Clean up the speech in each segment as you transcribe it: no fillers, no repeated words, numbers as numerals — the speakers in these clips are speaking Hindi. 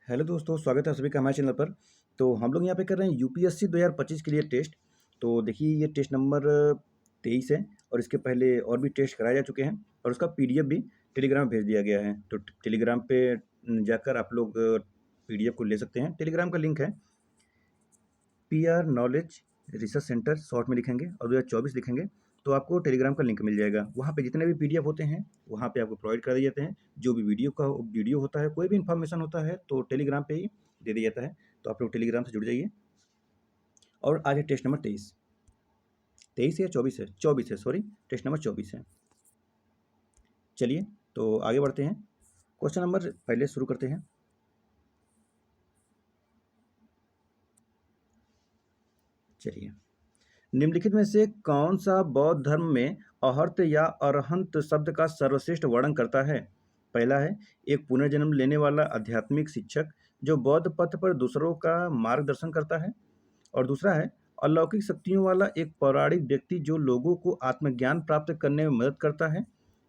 हेलो दोस्तों, स्वागत है सभी का हमारे चैनल पर। तो हम लोग यहाँ पे कर रहे हैं यूपीएससी 2025 के लिए टेस्ट। तो देखिए ये टेस्ट नंबर 23 है और इसके पहले और भी टेस्ट कराए जा चुके हैं और उसका पीडीएफ भी टेलीग्राम भेज दिया गया है। तो टेलीग्राम पे जाकर आप लोग पीडीएफ को ले सकते हैं। टेलीग्राम का लिंक है PR knowledge research centre, short में लिखेंगे और 2024 लिखेंगे तो आपको टेलीग्राम का लिंक मिल जाएगा। वहाँ पे जितने भी पीडीएफ होते हैं वहाँ पे आपको प्रोवाइड कर दिए जाते हैं। जो भी वीडियो होता है, कोई भी इन्फॉर्मेशन होता है तो टेलीग्राम पे ही दे दिया जाता है। तो आप लोग टेलीग्राम से जुड़ जाइए। और आज है टेस्ट नंबर 23। 23 या 24 है? 24 है, सॉरी, टेस्ट नंबर 24 है। चलिए तो आगे बढ़ते हैं। क्वेश्चन नंबर पहले शुरू करते हैं। चलिए, निम्नलिखित में से कौन सा बौद्ध धर्म में अहर्त या अरहंत शब्द का सर्वश्रेष्ठ वर्णन करता है? पहला है एक पुनर्जन्म लेने वाला आध्यात्मिक शिक्षक जो बौद्ध पथ पर दूसरों का मार्गदर्शन करता है। और दूसरा है अलौकिक शक्तियों वाला एक पौराणिक व्यक्ति जो लोगों को आत्मज्ञान प्राप्त करने में मदद करता है।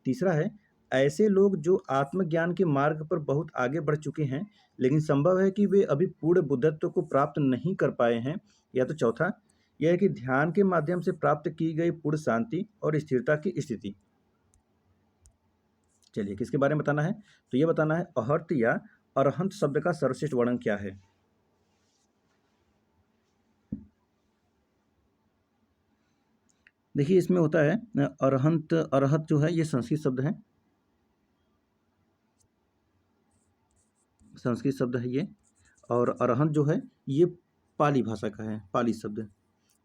तीसरा है ऐसे लोग जो आत्मज्ञान के मार्ग पर बहुत आगे बढ़ चुके हैं लेकिन संभव है कि वे अभी पूर्ण बुद्धत्व को प्राप्त नहीं कर पाए हैं। या तो चौथा यह है कि ध्यान के माध्यम से प्राप्त की गई पूर्ण शांति और स्थिरता की स्थिति। चलिए, किसके बारे में बताना है? तो ये बताना है अहर्त या अरहंत शब्द का सर्वश्रेष्ठ वर्णन क्या है। देखिए इसमें होता है अरहंत, अरहत जो है ये संस्कृत शब्द है। संस्कृत शब्द है ये। और अरहंत जो है ये पाली भाषा का है, पाली शब्द।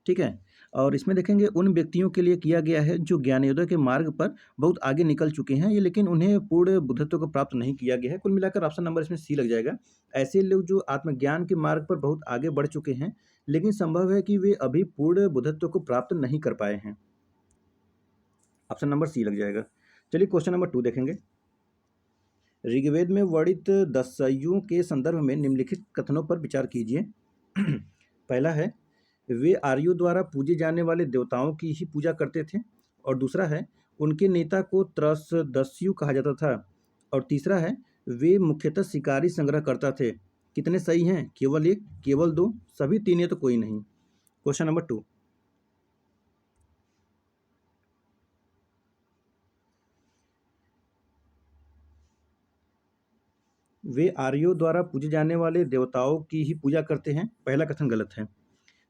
ठीक है। और इसमें देखेंगे उन व्यक्तियों के लिए किया गया है जो ज्ञानोदय के मार्ग पर बहुत आगे निकल चुके हैं ये, लेकिन उन्हें पूर्ण बुद्धत्व को प्राप्त नहीं किया गया है। कुल मिलाकर ऑप्शन नंबर इसमें सी लग जाएगा। ऐसे लोग जो आत्मज्ञान के मार्ग पर बहुत आगे बढ़ चुके हैं लेकिन संभव है कि वे अभी पूर्ण बुद्धत्व को प्राप्त नहीं कर पाए हैं। ऑप्शन नंबर सी लग जाएगा। चलिए क्वेश्चन नंबर 2 देखेंगे। ऋग्वेद में वर्णित दस्युओं के संदर्भ में निम्नलिखित कथनों पर विचार कीजिए। पहला है वे आर्यों द्वारा पूजे जाने वाले देवताओं की ही पूजा करते थे। और दूसरा है उनके नेता को त्रसदस्यु कहा जाता था। और तीसरा है वे मुख्यतः शिकारी संग्रह करता थे। कितने सही हैं? केवल एक, केवल दो, सभी तीन, या तो कोई नहीं। Question number 2। वे आर्यों द्वारा पूजे जाने वाले देवताओं की ही पूजा करते हैं, पहला कथन गलत है।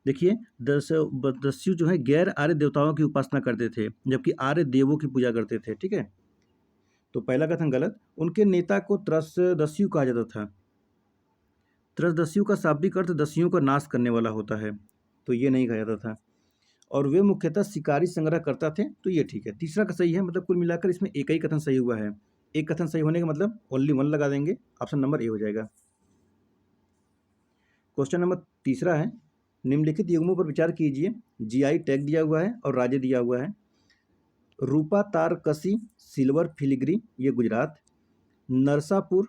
देखिए दस्यु जो है गैर आर्य देवताओं की उपासना करते थे जबकि आर्य देवों की पूजा करते थे। ठीक है। तो पहला कथन गलत। उनके नेता को त्रसदस्यु कहा जाता था। त्रसदस्यु का शाब्दिक अर्थ दस्युओं का नाश करने वाला होता है, तो ये नहीं कहा जाता था। और वे मुख्यतः शिकारी संग्रह करता थे, तो ये ठीक है। तीसरा का सही है, मतलब कुल मिलाकर इसमें एक ही कथन सही हुआ है। एक कथन सही होने का मतलब ओनली वन लगा देंगे, ऑप्शन नंबर ए हो जाएगा। क्वेश्चन नंबर तीसरा है निम्नलिखित युग्मों पर विचार कीजिए। जीआई टैग दिया हुआ है और राज्य दिया हुआ है। रूपा तारकसी सिल्वर फिलिग्री, ये गुजरात। नरसापुर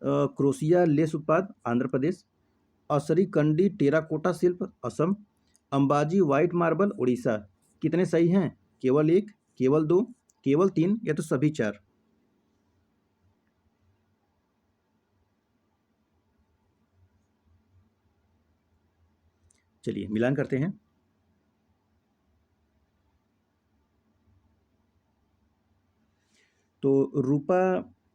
क्रोशिया लेस उत्पाद, आंध्र प्रदेश। असरीकंडी टेराकोटा शिल्प, असम। Ambaji white marble, Orissa. कितने सही हैं? केवल एक, केवल दो, केवल तीन, या तो सभी चार। चलिए मिलान करते हैं। तो रूपा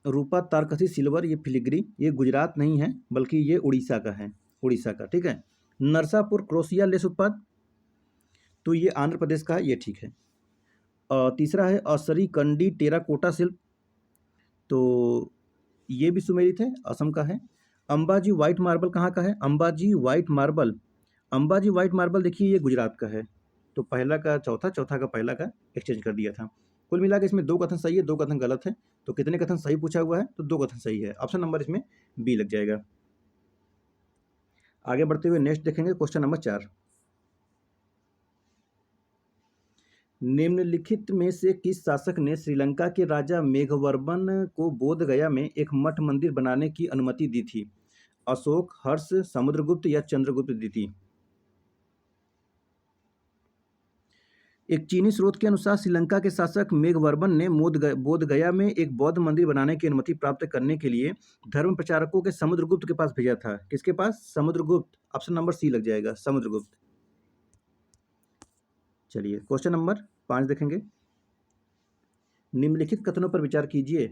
रूपा तारकसी सिल्वर, ये फिलिग्री, ये गुजरात नहीं है बल्कि ये उड़ीसा का है, उड़ीसा का। ठीक है। नरसापुर क्रोशिया लेस उत्पाद, तो ये आंध्र प्रदेश का है, ये ठीक है। तीसरा है असरी कंडी टेराकोटा शिल्प, तो ये भी सुमेलित है, असम का है। अंबाजी व्हाइट मार्बल कहाँ का है? Ambaji white marble, Ambaji white marble देखिए ये गुजरात का है। तो पहला का चौथा, चौथा का पहला का एक्सचेंज कर दिया था। कुल मिला के इसमें दो कथन सही है, दो कथन गलत है। तो कितने कथन सही पूछा हुआ है? तो दो कथन सही है, ऑप्शन नंबर इसमें बी लग जाएगा। आगे बढ़ते हुए नेक्स्ट देखेंगे क्वेश्चन नंबर 4। निम्नलिखित में से किस शासक ने श्रीलंका के राजा मेघवर्मन को बोध गया में एक मठ मंदिर बनाने की अनुमति दी थी? अशोक, हर्ष, समुद्रगुप्त या चंद्रगुप्त दी थी? एक चीनी स्रोत के अनुसार श्रीलंका के शासक मेघवर्मन ने बोधगया में एक बौद्ध मंदिर बनाने की अनुमति प्राप्त करने के लिए धर्म प्रचारकों के समुद्रगुप्त के पास भेजा था। किसके पास? समुद्रगुप्त। ऑप्शन नंबर सी लग जाएगा, समुद्रगुप्त। चलिए क्वेश्चन नंबर 5 देखेंगे। निम्नलिखित कथनों पर विचार कीजिए।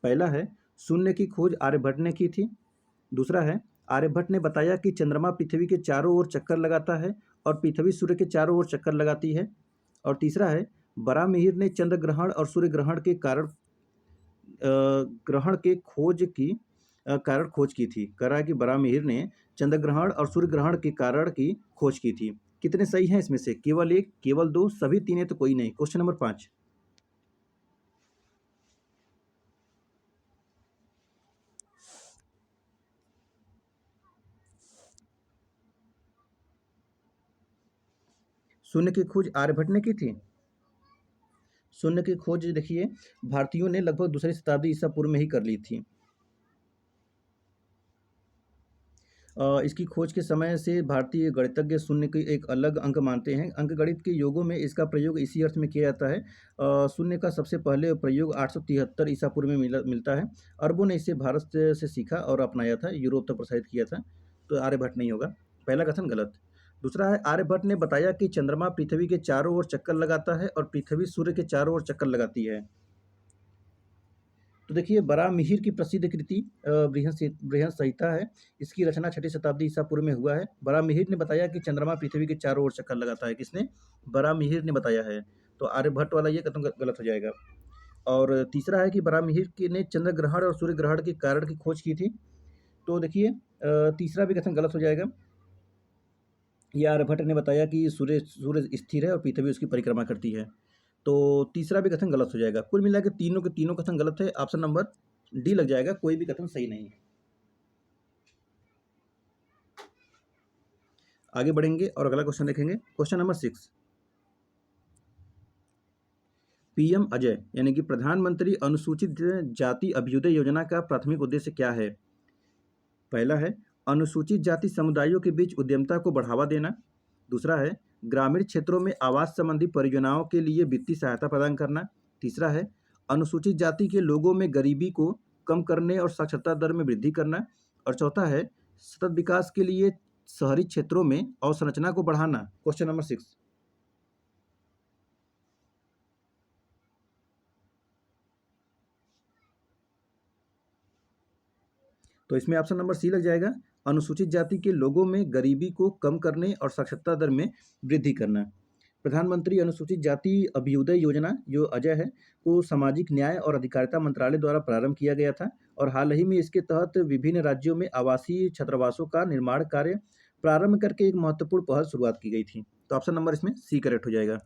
पहला है, शून्य की खोज आर्यभट्ट ने की थी। दूसरा है, आर्यभट्ट ने बताया कि चंद्रमा पृथ्वी के चारों ओर चक्कर लगाता है और पृथ्वी सूर्य के चारों ओर चक्कर लगाती है। और तीसरा है, बराहमिहिर ने चंद्र ग्रहण और सूर्य ग्रहण के कारण ग्रहण के खोज की कारण खोज की थी। कह रहा है कि बराहमिहिर ने चंद्र ग्रहण और सूर्य ग्रहण के कारण की खोज की थी। कितने सही हैं इसमें से? केवल एक, केवल दो, सभी तीन है तो कोई नहीं। Question number 5। शून्य की खोज आर्यभट्ट ने की थी। शून्य की खोज देखिए भारतीयों ने लगभग दूसरी शताब्दी ईसा पूर्व में ही कर ली थी। इसकी खोज के समय से भारतीय गणितज्ञ शून्य की एक अलग अंक मानते हैं। अंकगणित के योगों में इसका प्रयोग इसी अर्थ में किया जाता है। शून्य का सबसे पहले प्रयोग 873 ईसा पूर्व में मिलता है। अरबों ने इसे भारत से सीखा और अपनाया था, यूरोप तक प्रसारित किया था। तो आर्यभट्ट नहीं होगा, पहला कथन गलत। दूसरा है, आर्यभट्ट ने बताया कि चंद्रमा पृथ्वी के चारों ओर चक्कर लगाता है और पृथ्वी सूर्य के चारों ओर चक्कर लगाती है। तो देखिए बराहमिहिर की प्रसिद्ध कृति बृहत संहिता है। इसकी रचना 6ठी शताब्दी ईसा पूर्व में हुआ है। बराहमिहिर ने बताया कि चंद्रमा पृथ्वी के चारों ओर चक्कर लगाता है। किसने? बराहमिहिर ने बताया है। तो आर्यभट्ट वाला ये कथन गलत हो जाएगा। और तीसरा है कि बराहमिहिर ने चंद्र ग्रहण और सूर्य ग्रहण के कारण की खोज की थी। तो देखिए तीसरा भी कथन गलत हो जाएगा। यह आर्यभट्ट ने बताया कि सूर्य स्थिर है और पृथ्वी उसकी परिक्रमा करती है। तो तीसरा भी कथन गलत हो जाएगा। कुल मिला के तीनों के तीनों कथन गलत है। ऑप्शन नंबर डी लग जाएगा, कोई भी कथन सही नहीं है। आगे बढ़ेंगे और अगला क्वेश्चन देखेंगे। Question number 6। पीएम अजय यानी कि प्रधानमंत्री अनुसूचित जाति अभ्युदय योजना का प्राथमिक उद्देश्य क्या है? पहला है, अनुसूचित जाति समुदायों के बीच उद्यमिता को बढ़ावा देना। दूसरा है, ग्रामीण क्षेत्रों में आवास संबंधी परियोजनाओं के लिए वित्तीय सहायता प्रदान करना। तीसरा है, अनुसूचित जाति के लोगों में गरीबी को कम करने और साक्षरता दर में वृद्धि करना। और चौथा है, सतत विकास के लिए शहरी क्षेत्रों में अवसंरचना को बढ़ाना। Question number 6। तो इसमें ऑप्शन नंबर सी लग जाएगा, अनुसूचित जाति के लोगों में गरीबी को कम करने और साक्षरता दर में वृद्धि करना। प्रधानमंत्री अनुसूचित जाति अभ्युदय योजना जो अजय है को सामाजिक न्याय और अधिकारिता मंत्रालय द्वारा प्रारंभ किया गया था और हाल ही में इसके तहत विभिन्न राज्यों में आवासीय छात्रावासों का निर्माण कार्य प्रारंभ करके एक महत्वपूर्ण पहल शुरुआत की गई थी। तो ऑप्शन नंबर इसमें सी करेक्ट हो जाएगा।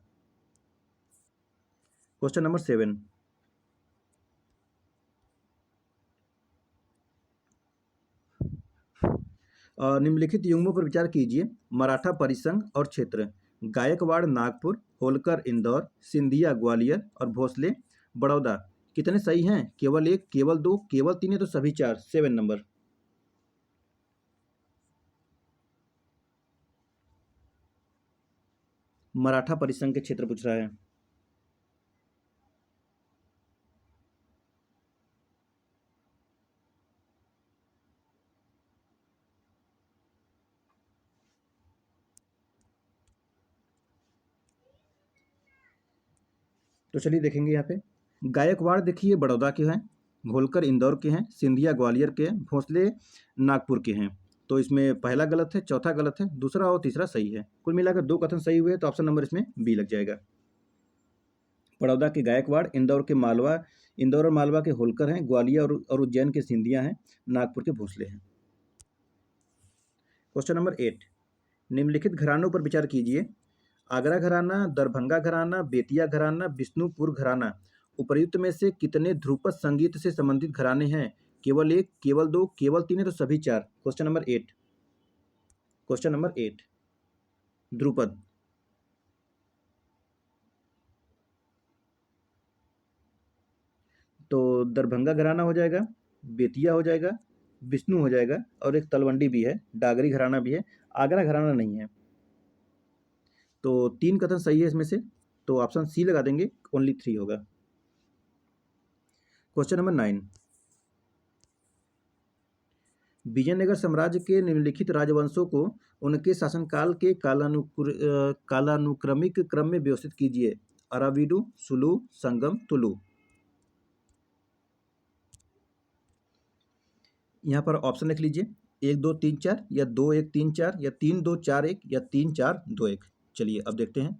Question number 7। निम्नलिखित युग्मों पर विचार कीजिए। मराठा परिसंघ और क्षेत्र, गायकवाड़ नागपुर, होलकर इंदौर, सिंधिया ग्वालियर और भोसले बड़ौदा। कितने सही हैं? केवल एक, केवल दो, केवल तीन है तो सभी चार। 7 नंबर। मराठा परिसंघ के क्षेत्र पूछ रहा है। तो चलिए देखेंगे यहाँ पे। गायकवाड़ देखिए बड़ौदा के हैं, होलकर इंदौर के हैं, सिंधिया ग्वालियर के हैं, भोसले नागपुर के हैं। तो इसमें पहला गलत है, चौथा गलत है, दूसरा और तीसरा सही है। कुल मिलाकर दो कथन सही हुए तो ऑप्शन नंबर इसमें बी लग जाएगा। बड़ौदा के गायकवाड़, इंदौर और मालवा के होलकर हैं, ग्वालियर और उज्जैन के सिंधिया हैं, नागपुर के भोसले हैं। Question number 8। निम्नलिखित घरानों पर विचार कीजिए। आगरा घराना, दरभंगा घराना, बेतिया घराना, बिष्णुपुर घराना उपर्युक्त में से कितने ध्रुपद संगीत से संबंधित घराने हैं? केवल एक, केवल दो, केवल तीन है तो सभी चार। Question number 8। Question number 8 Dhrupad. तो दरभंगा घराना हो जाएगा, बेतिया हो जाएगा, विष्णु हो जाएगा और एक तलवंडी भी है, डागरी घराना भी है, आगरा घराना नहीं है। तो तीन कथन सही है इसमें से। तो ऑप्शन सी लगा देंगे, ओनली 3 होगा। क्वेश्चन नंबर 9, विजयनगर साम्राज्य के निम्नलिखित राजवंशों को उनके शासनकाल के कालानुक्रमिक क्रम में व्यवस्थित कीजिए। अराविडु, सुलु, संगम, तुलु। यहाँ पर ऑप्शन लिख लीजिए, 1 2 3 4 या 2 1 3 4 या 3 2 4 1 या 3 4 2 1। चलिए अब देखते हैं।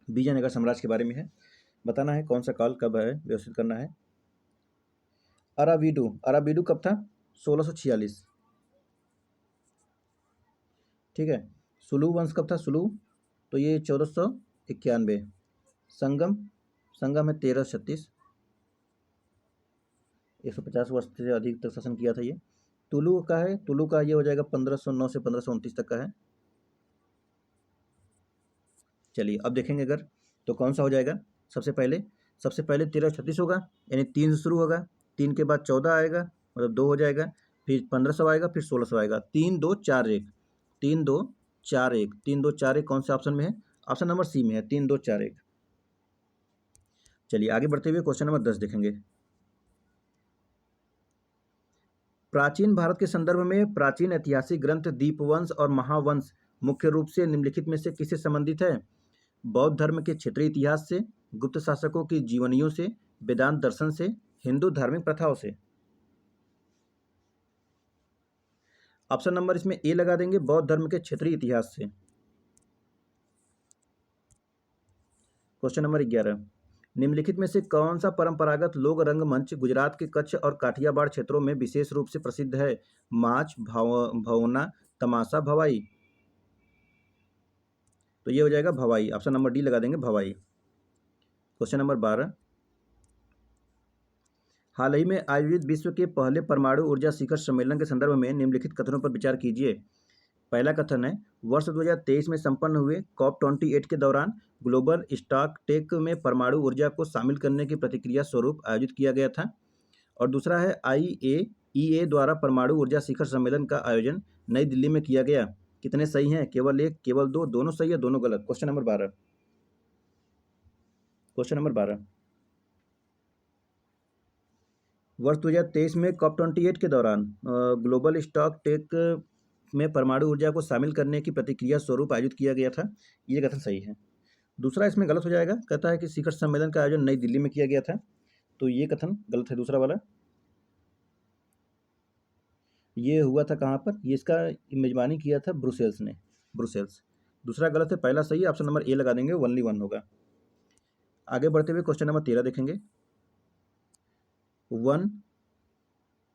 विजयनगर साम्राज्य के बारे में है, बताना है कौन सा काल कब है, व्यवस्थित करना है। अराविडु कब था? 1646। ठीक है। सुलु वंश कब था? सुलु तो ये 1491। संगम है 1336, 150 वर्ष से अधिक तक शासन किया था ये। तुलु का है, तुलु का ये हो जाएगा 1509 से 1529 तक का है। चलिए अब देखेंगे अगर, तो कौन सा हो जाएगा। सबसे पहले 1336 होगा, यानी 3 से शुरू होगा, 3 के बाद 14 आएगा, मतलब 2 हो जाएगा, फिर 1500 आएगा, फिर 1600 आएगा। 3 2 4 1, 3 2 4 1, 3 2 4 1 कौन से ऑप्शन में है? ऑप्शन नंबर सी में है, 3 2 4 1। चलिए आगे बढ़ते हुए क्वेश्चन नंबर 10 देखेंगे। प्राचीन भारत के संदर्भ में प्राचीन ऐतिहासिक ग्रंथ दीपवंश और महावंश मुख्य रूप से निम्नलिखित में से किससे संबंधित है? बौद्ध धर्म के क्षेत्रीय इतिहास से, गुप्त शासकों की जीवनियों से, वेदांत दर्शन से, हिंदू धार्मिक प्रथाओं से। ऑप्शन नंबर इसमें ए लगा देंगे, बौद्ध धर्म के क्षेत्रीय इतिहास से। क्वेश्चन नंबर 11, निम्नलिखित में से कौन सा परंपरागत लोक रंगमंच गुजरात के कच्छ और काठियावाड़ क्षेत्रों में विशेष रूप से प्रसिद्ध है? माच, भवना, तमाशा, भवाई। तो ये हो जाएगा भवाई, ऑप्शन नंबर डी लगा देंगे, भवाई। क्वेश्चन नंबर 12, हाल ही में आयोजित विश्व के पहले परमाणु ऊर्जा शिखर सम्मेलन के संदर्भ में निम्नलिखित कथनों पर विचार कीजिए। पहला कथन है, वर्ष 2023 में संपन्न हुए COP28 के दौरान ग्लोबल स्टॉक टेक में परमाणु ऊर्जा को शामिल करने की प्रतिक्रिया स्वरूप आयोजित किया गया था। और दूसरा है, IAEA द्वारा परमाणु ऊर्जा शिखर सम्मेलन का आयोजन नई दिल्ली में किया गया। कितने सही हैं? केवल 1, केवल 2, दोनों सही है, दोनों गलत। क्वेश्चन नंबर 12, वर्ष 2023 में COP28 के दौरान ग्लोबल स्टॉक टेक में परमाणु ऊर्जा को शामिल करने की प्रतिक्रिया स्वरूप आयोजित किया गया था। ये कथन सही है। दूसरा इसमें गलत हो जाएगा, कहता है कि शिखर सम्मेलन का आयोजन नई दिल्ली में किया गया था, तो ये कथन गलत है, दूसरा वाला। ये हुआ था कहाँ पर? ये इसका मेजबानी किया था ब्रुसेल्स ने, ब्रुसेल्स। दूसरा गलत है, पहला सही है, ऑप्शन नंबर ए लगा देंगे, ओनली 1 होगा। आगे बढ़ते हुए क्वेश्चन नंबर 13 देखेंगे। 1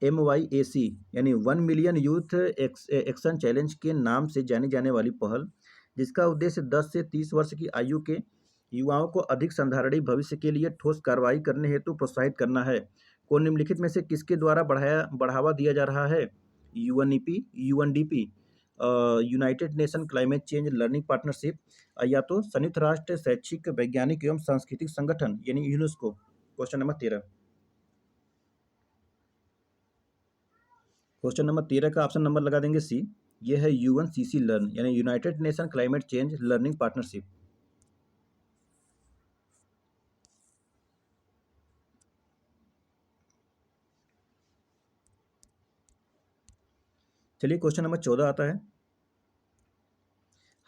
MYAC यानी 1 मिलियन यूथ एक्शन चैलेंज के नाम से जानी जाने वाली पहल, जिसका उद्देश्य 10 से 30 वर्ष की आयु के युवाओं को अधिक संधारणीय भविष्य के लिए ठोस कार्रवाई करने हेतु प्रोत्साहित करना है, को निम्नलिखित में से किसके द्वारा बढ़ावा दिया जा रहा है? UNEP, UNDP, United nation climate change learning partnership, या तो संयुक्त राष्ट्र शैक्षिक वैज्ञानिक एवं सांस्कृतिक संगठन यानी UNESCO. Question number 13, question number 13 का ऑप्शन नंबर लगा देंगे सी। ये है UNCC लर्न यानी United nation climate change learning partnership. चलिए क्वेश्चन नंबर 14 आता है।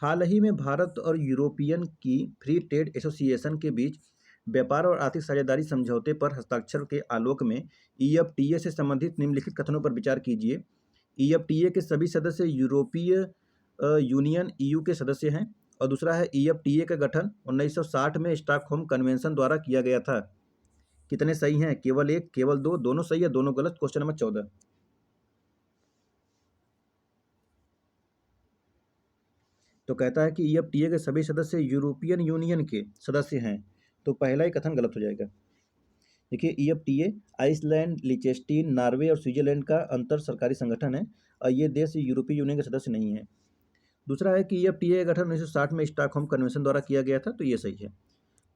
हाल ही में भारत और यूरोपियन की फ्री ट्रेड एसोसिएशन के बीच व्यापार और आर्थिक साझेदारी समझौते पर हस्ताक्षर के आलोक में EFTA से संबंधित निम्नलिखित कथनों पर विचार कीजिए। EFTA के सभी सदस्य यूरोपीय यूनियन EU के सदस्य हैं। और दूसरा है, EFTA का गठन 1960 में स्टॉकहोम कन्वेंशन द्वारा किया गया था। कितने सही हैं? केवल 1, केवल 2, दोनों सही है, दोनों गलत। क्वेश्चन नंबर 14, तो कहता है कि EFTA के सभी सदस्य यूरोपियन यूनियन के सदस्य हैं, तो पहला ही कथन गलत हो जाएगा। देखिए, EFTA आइसलैंड, लिechtenstein, नॉर्वे और स्विट्जरलैंड का अंतर सरकारी संगठन है और ये देश यूरोपीय यूनियन के सदस्य नहीं है। दूसरा है कि EFTA का गठन 1960 में स्टॉकहोम कन्वेंशन द्वारा किया गया था, तो ये सही है।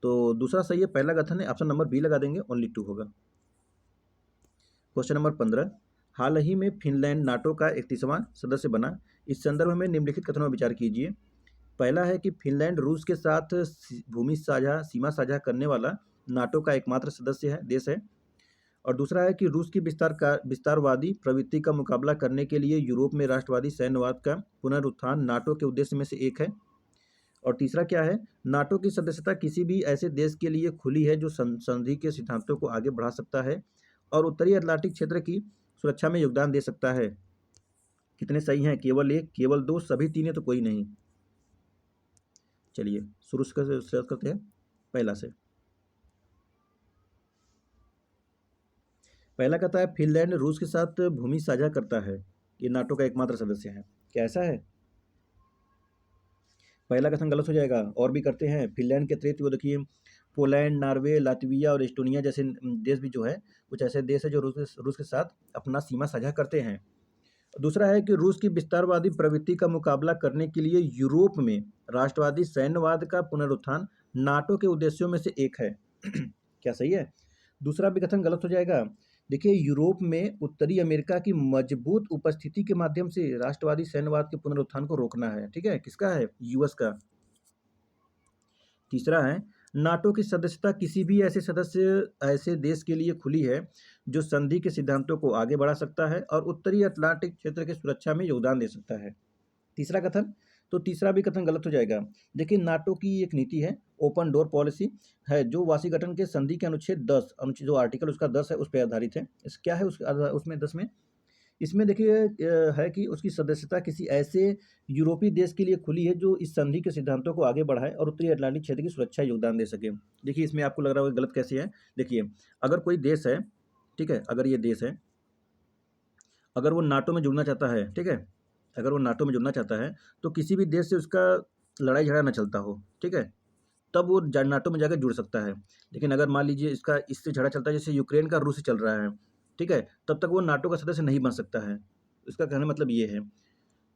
तो दूसरा सही है, पहला कथन है, ऑप्शन नंबर बी लगा देंगे, ओनली 2 होगा। क्वेश्चन नंबर 15, हाल ही में फिनलैंड नाटो का 31वां सदस्य बना। इस संदर्भ में निम्नलिखित कथनों पर विचार कीजिए। पहला है कि फिनलैंड रूस के साथ भूमि सीमा साझा करने वाला नाटो का एकमात्र सदस्य है देश है। और दूसरा है कि रूस की विस्तारवादी प्रवृत्ति का मुकाबला करने के लिए यूरोप में राष्ट्रवादी सैन्यवाद का पुनरुत्थान नाटो के उद्देश्य में से एक है। और तीसरा क्या है, नाटो की सदस्यता किसी भी ऐसे देश के लिए खुली है जो संधि के सिद्धांतों को आगे बढ़ा सकता है और उत्तरी अटलांटिक क्षेत्र की सुरक्षा में योगदान दे सकता है। कितने सही हैं? केवल एक, केवल दो, सभी तीन है तो कोई नहीं। चलिए शुरू करते हैं पहला से। पहला कहता है फिनलैंड रूस के साथ भूमि साझा करता है, ये नाटो का एकमात्र सदस्य है। क्या ऐसा है? पहला कथन गलत हो जाएगा। और भी करते हैं, फिनलैंड के अतिरिक्त वो देखिए पोलैंड, नॉर्वे, लातविया और एस्टोनिया जैसे देश भी जो है, कुछ ऐसे देश है जो रूस के साथ अपना सीमा साझा करते हैं। दूसरा है कि रूस की विस्तारवादी प्रवृत्ति का मुकाबला करने के लिए यूरोप में राष्ट्रवादी सैन्यवाद का पुनरुत्थान नाटो के उद्देश्यों में से एक है। क्या सही है? दूसरा भी कथन गलत हो जाएगा। देखिए यूरोप में उत्तरी अमेरिका की मजबूत उपस्थिति के माध्यम से राष्ट्रवादी सैन्यवाद के पुनरुत्थान को रोकना है। ठीक है, किसका है? यूएस का। तीसरा है नाटो की सदस्यता किसी भी ऐसे देश के लिए खुली है जो संधि के सिद्धांतों को आगे बढ़ा सकता है और उत्तरी अटलांटिक क्षेत्र की सुरक्षा में योगदान दे सकता है। तीसरा कथन, तो तीसरा भी कथन गलत हो जाएगा। देखिए नाटो की एक नीति है, ओपन डोर पॉलिसी है, जो वाशिंगटन के संधि के अनुच्छेद 10 अनुच्छेद जो आर्टिकल उसका 10 है उस पर आधारित है। इस क्या है उसमें 10 में, इसमें देखिए है कि उसकी सदस्यता किसी ऐसे यूरोपीय देश के लिए खुली है जो इस संधि के सिद्धांतों को आगे बढ़ाए और उत्तरी अटलांटिक क्षेत्र की सुरक्षा योगदान दे सके। देखिए इसमें आपको लग रहा होगा गलत कैसे है। देखिए अगर कोई देश है, ठीक है, अगर ये देश है, अगर वो नाटो में जुड़ना चाहता है, ठीक है, अगर वो नाटो में जुड़ना चाहता है तो किसी भी देश से उसका लड़ाई झगड़ा ना चलता हो, ठीक है, तब वो नाटो में जाकर जुड़ सकता है। लेकिन अगर मान लीजिए इसका इससे झगड़ा चलता है, जैसे यूक्रेन का रूस से चल रहा है, ठीक है, तब तक वो नाटो का सदस्य नहीं बन सकता है। इसका कहने का मतलब ये है।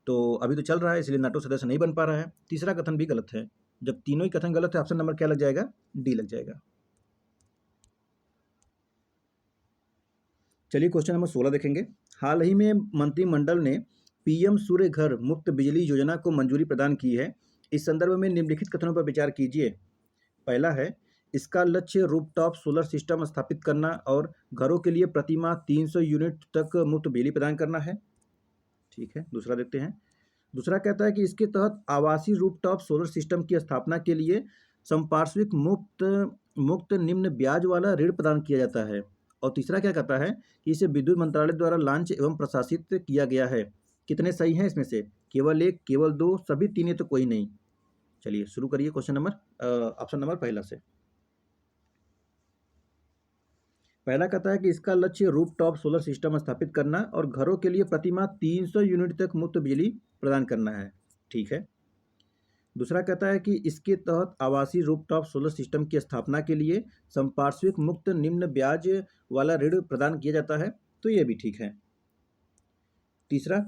तो अभी तो चल रहा है इसलिए नाटो सदस्य नहीं बन पा रहा है। तीसरा कथन भी गलत है। जब तीनों ही कथन गलत है, ऑप्शन नंबर क्या लग जाएगा? डी लग जाएगा। चलिए क्वेश्चन नंबर 16 देखेंगे। हाल ही में मंत्रिमंडल ने पीएम सूर्य घर मुफ्त बिजली योजना को मंजूरी प्रदान की है। इस संदर्भ में निम्नलिखित कथनों पर विचार कीजिए। पहला है, इसका लक्ष्य रूफटॉप सोलर सिस्टम स्थापित करना और घरों के लिए प्रति माह 300 यूनिट तक मुफ्त बिजली प्रदान करना है। ठीक है, दूसरा देखते हैं। दूसरा कहता है कि इसके तहत आवासीय रूफटॉप सोलर सिस्टम की स्थापना के लिए संपार्श्विक मुक्त निम्न ब्याज वाला ऋण प्रदान किया जाता है। और तीसरा क्या कहता है कि इसे विद्युत मंत्रालय द्वारा लॉन्च एवं प्रशासित किया गया है। कितने सही हैं इसमें से? केवल एक, केवल दो, सभी तीन है तो कोई नहीं। चलिए शुरू करिए क्वेश्चन नंबर ऑप्शन नंबर पहला से। पहला कहता है कि इसका लक्ष्य रूफटॉप सोलर सिस्टम स्थापित करना और घरों के लिए प्रति माह 300 यूनिट तक मुफ्त बिजली प्रदान करना है। ठीक है। दूसरा कहता है कि इसके तहत आवासीय रूफटॉप सोलर सिस्टम की स्थापना के लिए संपार्श्विक मुक्त निम्न ब्याज वाला ऋण प्रदान किया जाता है, तो ये भी ठीक है। तीसरा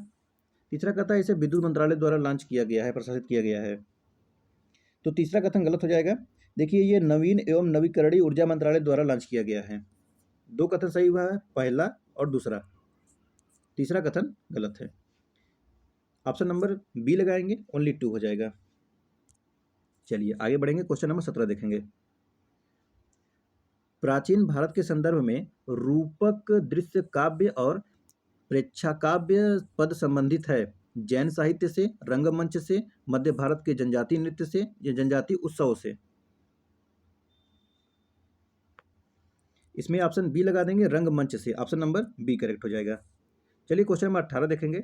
तीसरा कहता है इसे विद्युत मंत्रालय द्वारा लॉन्च किया गया है, प्रशासित किया गया है, तो तीसरा कथन गलत हो जाएगा। देखिए ये नवीन एवं नवीकरणीय ऊर्जा मंत्रालय द्वारा लॉन्च किया गया है। दो कथन सही हुआ है, पहला और दूसरा। तीसरा कथन गलत है। ऑप्शन नंबर बी लगाएंगे, ओनली 2 हो जाएगा। चलिए आगे बढ़ेंगे, क्वेश्चन नंबर 17 देखेंगे। प्राचीन भारत के संदर्भ में रूपक दृश्य काव्य और प्रेक्षाकाव्य पद संबंधित है जैन साहित्य से, रंगमंच से, मध्य भारत के जनजातीय नृत्य से या जनजातीय उत्सव से। इसमें ऑप्शन बी लगा देंगे, रंगमंच से। ऑप्शन नंबर बी करेक्ट हो जाएगा। चलिए क्वेश्चन नंबर 18 देखेंगे।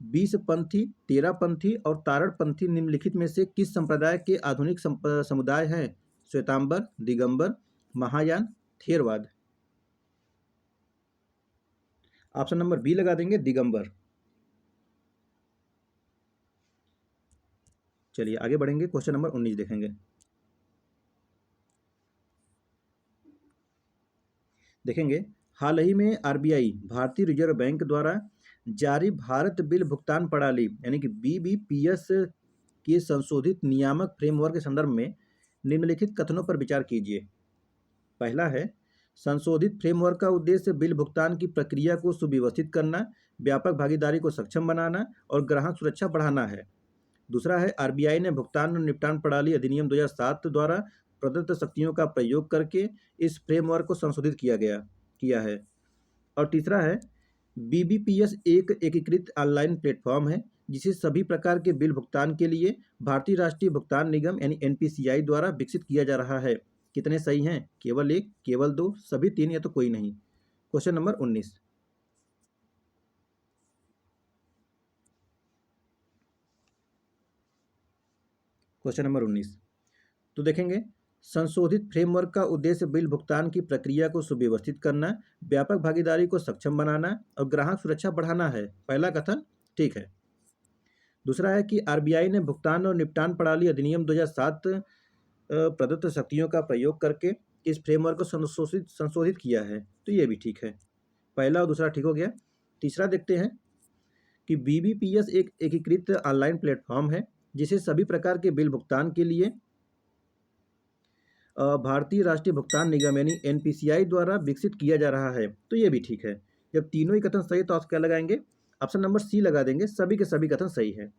20 पंथी, 13 पंथी और तारण पंथी निम्नलिखित में से किस संप्रदाय के आधुनिक समुदाय हैं? Shwetambar, Digambar, Mahayana, Theravada. Option number B लगा देंगे, दिगंबर। चलिए आगे बढ़ेंगे, क्वेश्चन नंबर 19 देखेंगे। देखेंगे हाल ही में आरबीआई भारतीय रिजर्व बैंक द्वारा जारी भारत बिल भुगतान प्रणाली यानी कि बीबीपीएस के संशोधित नियामक फ्रेमवर्क के संदर्भ में निम्नलिखित कथनों पर विचार कीजिए। पहला है, संशोधित फ्रेमवर्क का उद्देश्य बिल भुगतान की प्रक्रिया को सुव्यवस्थित करना, व्यापक भागीदारी को सक्षम बनाना और ग्राहक सुरक्षा बढ़ाना है। दूसरा है आरबीआई ने भुगतान और निपटान प्रणाली अधिनियम 2007 द्वारा प्रदत्त शक्तियों का प्रयोग करके इस फ्रेमवर्क को संशोधित किया है। और तीसरा है बीबीपीएस एक एकीकृत ऑनलाइन प्लेटफॉर्म है जिसे सभी प्रकार के बिल भुगतान के लिए भारतीय राष्ट्रीय भुगतान निगम यानी एनपीसीआई द्वारा विकसित किया जा रहा है। कितने सही हैं? केवल एक, केवल दो, सभी तीन, या तो कोई नहीं। Question number 19। क्वेश्चन नंबर 19 तो देखेंगे, संशोधित फ्रेमवर्क का उद्देश्य बिल भुगतान की प्रक्रिया को सुव्यवस्थित करना, व्यापक भागीदारी को सक्षम बनाना और ग्राहक सुरक्षा बढ़ाना है। पहला कथन ठीक है। दूसरा है कि आरबीआई ने भुगतान और निपटान प्रणाली अधिनियम 2007 प्रदत्त शक्तियों का प्रयोग करके इस फ्रेमवर्क को संशोधित किया है, तो ये भी ठीक है। पहला और दूसरा ठीक हो गया। तीसरा देखते हैं कि बीबीपीएस एक एकीकृत ऑनलाइन प्लेटफॉर्म है जिसे सभी प्रकार के बिल भुगतान के लिए भारतीय राष्ट्रीय भुगतान निगम यानी एनपीसीआई द्वारा विकसित किया जा रहा है, तो ये भी ठीक है। जब तीनों ही कथन सही है तो आप क्या लगाएंगे? ऑप्शन नंबर सी लगा देंगे, सभी के सभी कथन सही है।